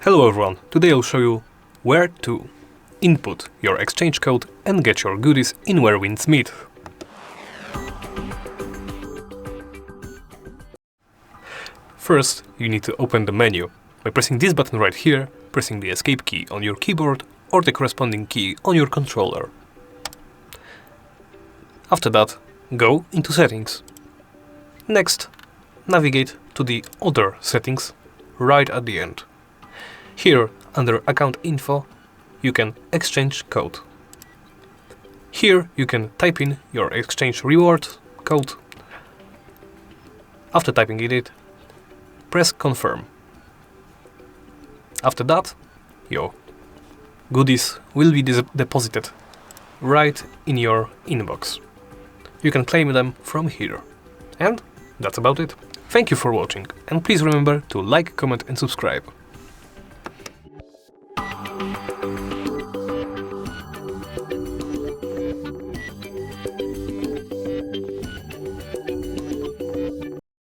Hello everyone, today I'll show you where to input your exchange code and get your goodies in where winds meet. First, you need to open the menu by pressing this button right here, pressing the escape key on your keyboard or the corresponding key on your controller. After that, go into settings. Next, navigate to the other settings right at the end. Here, under account info, you can exchange code. Here you can type in your exchange reward code. After typing it, press confirm. After that, your goodies will be deposited right in your inbox. You can claim them from here. And that's about it. Thank you for watching, and please remember to like, comment and subscribe.